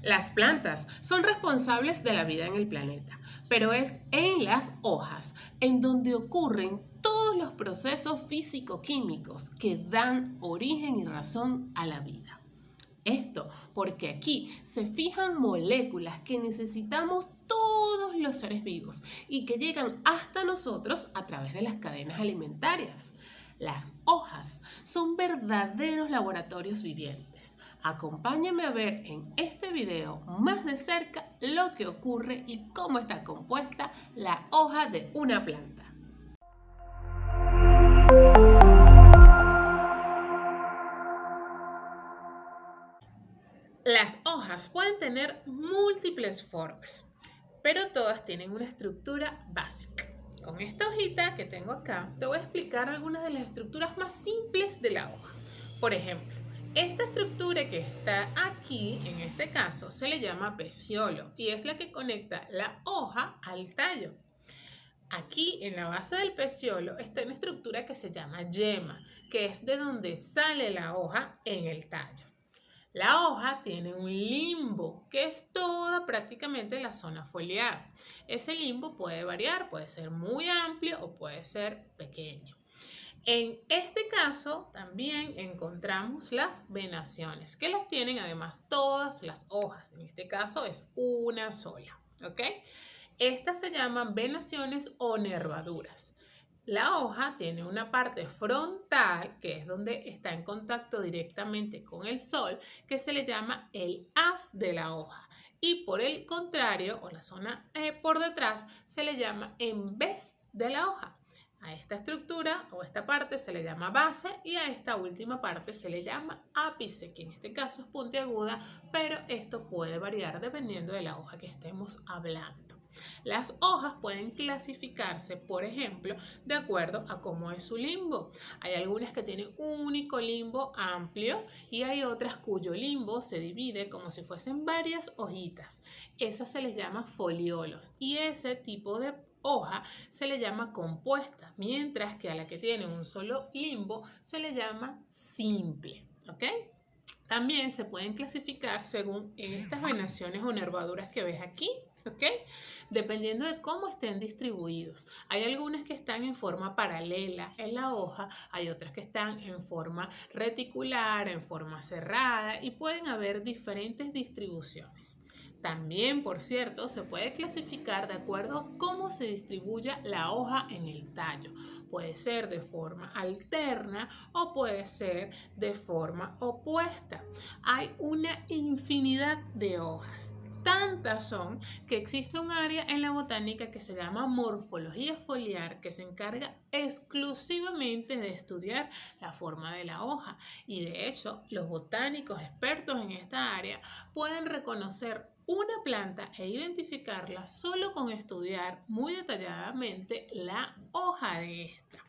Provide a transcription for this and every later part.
Las plantas son responsables de la vida en el planeta, pero es en las hojas en donde ocurren todos los procesos físico-químicos que dan origen y razón a la vida. Esto porque aquí se fijan moléculas que necesitamos todos los seres vivos y que llegan hasta nosotros a través de las cadenas alimentarias. Las hojas son verdaderos laboratorios vivientes. Acompáñame a ver en este video más de cerca lo que ocurre y cómo está compuesta la hoja de una planta. Las hojas pueden tener múltiples formas, pero todas tienen una estructura básica. Con esta hojita que tengo acá, te voy a explicar algunas de las estructuras más simples de la hoja. Por ejemplo, esta estructura que está aquí, en este caso, se le llama peciolo y es la que conecta la hoja al tallo. Aquí en la base del peciolo está una estructura que se llama yema, que es de donde sale la hoja en el tallo. La hoja tiene un limbo, que es toda prácticamente la zona foliar. Ese limbo puede variar, puede ser muy amplio o puede ser pequeño. En este caso también encontramos las venaciones, que las tienen además todas las hojas. En este caso es una sola, ¿ok? Estas se llaman venaciones o nervaduras. La hoja tiene una parte frontal, que es donde está en contacto directamente con el sol, que se le llama el haz de la hoja. Y por el contrario, o la zona por detrás, se le llama en vez de la hoja. A esta estructura o esta parte se le llama base y a esta última parte se le llama ápice, que en este caso es puntiaguda, pero esto puede variar dependiendo de la hoja que estemos hablando. Las hojas pueden clasificarse, por ejemplo, de acuerdo a cómo es su limbo. Hay algunas que tienen un único limbo amplio y hay otras cuyo limbo se divide como si fuesen varias hojitas. Esas se les llama foliolos y ese tipo de hoja se le llama compuesta, mientras que a la que tiene un solo limbo se le llama simple, ¿ok? También se pueden clasificar según estas venaciones o nervaduras que ves aquí, ¿ok? Dependiendo de cómo estén distribuidos. Hay algunas que están en forma paralela en la hoja, hay otras que están en forma reticular, en forma cerrada y pueden haber diferentes distribuciones. También, por cierto, se puede clasificar de acuerdo a cómo se distribuya la hoja en el tallo. Puede ser de forma alterna o puede ser de forma opuesta. Hay una infinidad de hojas. Tantas son que existe un área en la botánica que se llama morfología foliar que se encarga exclusivamente de estudiar la forma de la hoja y de hecho los botánicos expertos en esta área pueden reconocer una planta e identificarla solo con estudiar muy detalladamente la hoja de esta.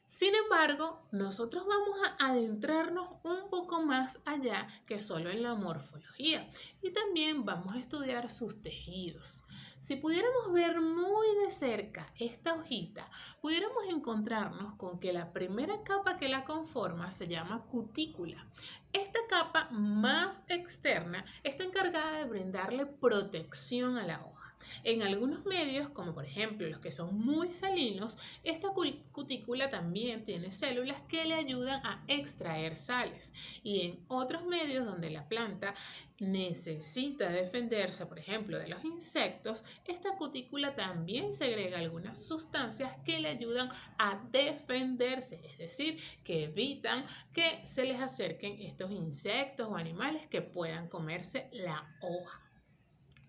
Sin embargo, nosotros vamos a adentrarnos un poco más allá que solo en la morfología y también vamos a estudiar sus tejidos. Si pudiéramos ver muy de cerca esta hojita, pudiéramos encontrarnos con que la primera capa que la conforma se llama cutícula. Esta capa más externa está encargada de brindarle protección a la hoja. En algunos medios, como por ejemplo los que son muy salinos, esta cutícula también tiene células que le ayudan a extraer sales. Y en otros medios donde la planta necesita defenderse, por ejemplo, de los insectos, esta cutícula también segrega algunas sustancias que le ayudan a defenderse, es decir, que evitan que se les acerquen estos insectos o animales que puedan comerse la hoja.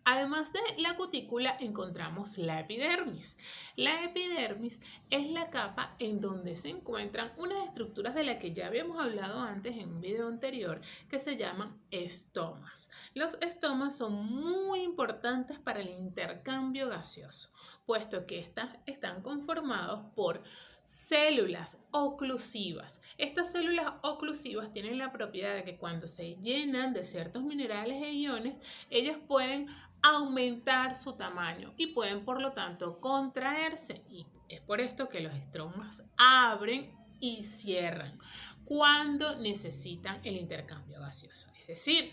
Además de la cutícula encontramos la epidermis. La epidermis es la capa en donde se encuentran unas estructuras de las que ya habíamos hablado antes en un video anterior que se llaman estomas. Los estomas son muy importantes para el intercambio gaseoso, puesto que están conformados por células oclusivas. Estas células oclusivas tienen la propiedad de que cuando se llenan de ciertos minerales e iones, ellas pueden aumentar su tamaño y pueden por lo tanto contraerse y es por esto que los estomas abren y cierran cuando necesitan el intercambio gaseoso. Es decir,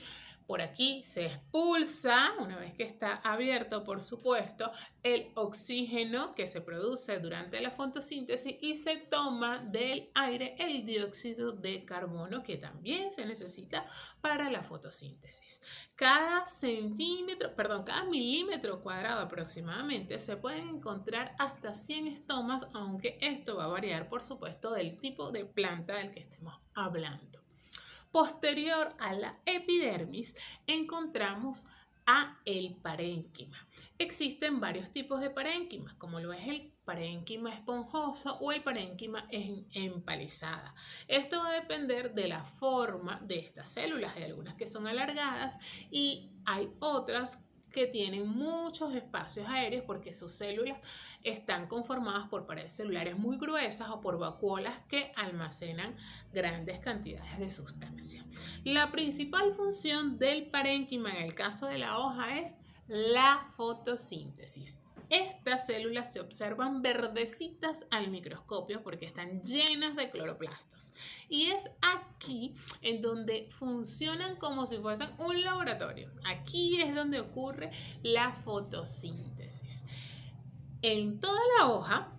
Por aquí se expulsa, una vez que está abierto, por supuesto, el oxígeno que se produce durante la fotosíntesis y se toma del aire el dióxido de carbono que también se necesita para la fotosíntesis. Cada milímetro cuadrado aproximadamente se pueden encontrar hasta 100 estomas, aunque esto va a variar, por supuesto, del tipo de planta del que estemos hablando. Posterior a la epidermis encontramos a el parénquima. Existen varios tipos de parénquimas, como lo es el parénquima esponjoso o el parénquima empalizada. Esto va a depender de la forma de estas células. Hay algunas que son alargadas y hay otras que tienen muchos espacios aéreos porque sus células están conformadas por paredes celulares muy gruesas o por vacuolas que almacenan grandes cantidades de sustancia. La principal función del parénquima en el caso de la hoja es la fotosíntesis. Estas células se observan verdecitas al microscopio porque están llenas de cloroplastos. Y es aquí en donde funcionan como si fuesen un laboratorio. Aquí es donde ocurre la fotosíntesis. En toda la hoja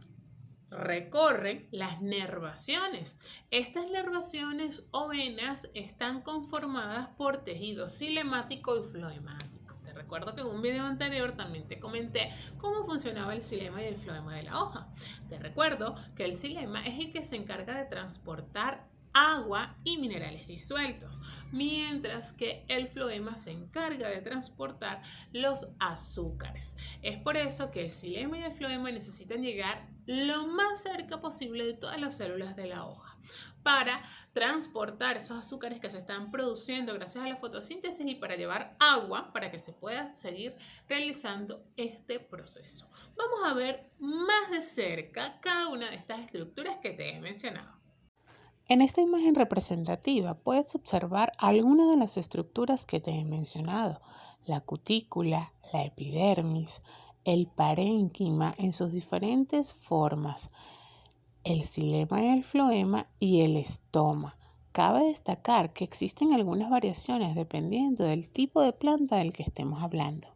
recorren las nervaciones. Estas nervaciones o venas están conformadas por tejido cilemático y floemático. Te recuerdo que en un video anterior también te comenté cómo funcionaba el xilema y el floema de la hoja. Te recuerdo que el xilema es el que se encarga de transportar agua y minerales disueltos, mientras que el floema se encarga de transportar los azúcares. Es por eso que el xilema y el floema necesitan llegar lo más cerca posible de todas las células de la hoja para transportar esos azúcares que se están produciendo gracias a la fotosíntesis y para llevar agua para que se pueda seguir realizando este proceso. Vamos a ver más de cerca cada una de estas estructuras que te he mencionado. En esta imagen representativa puedes observar algunas de las estructuras que te he mencionado: la cutícula, la epidermis, el parénquima en sus diferentes formas, el xilema y el floema y el estoma. Cabe destacar que existen algunas variaciones dependiendo del tipo de planta del que estemos hablando.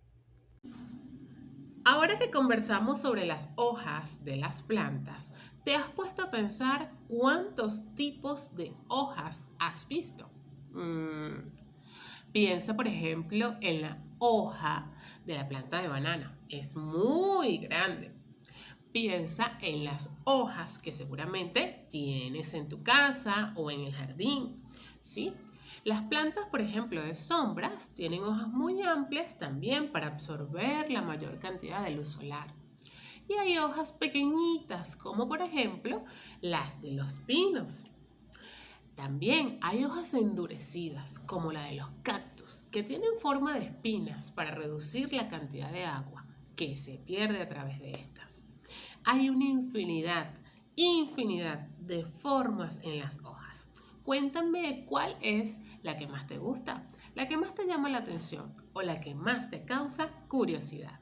Ahora que conversamos sobre las hojas de las plantas, ¿te has puesto a pensar cuántos tipos de hojas has visto? Piensa, por ejemplo, en la hoja de la planta de banana. Es muy grande. Piensa en las hojas que seguramente tienes en tu casa o en el jardín, ¿sí? Las plantas, por ejemplo, de sombras tienen hojas muy amplias también para absorber la mayor cantidad de luz solar. Y hay hojas pequeñitas, como por ejemplo las de los pinos. También hay hojas endurecidas, como la de los cactus, que tienen forma de espinas para reducir la cantidad de agua que se pierde a través de estas. Hay una infinidad de formas en las hojas. Cuéntame cuál es la que más te gusta, la que más te llama la atención o la que más te causa curiosidad.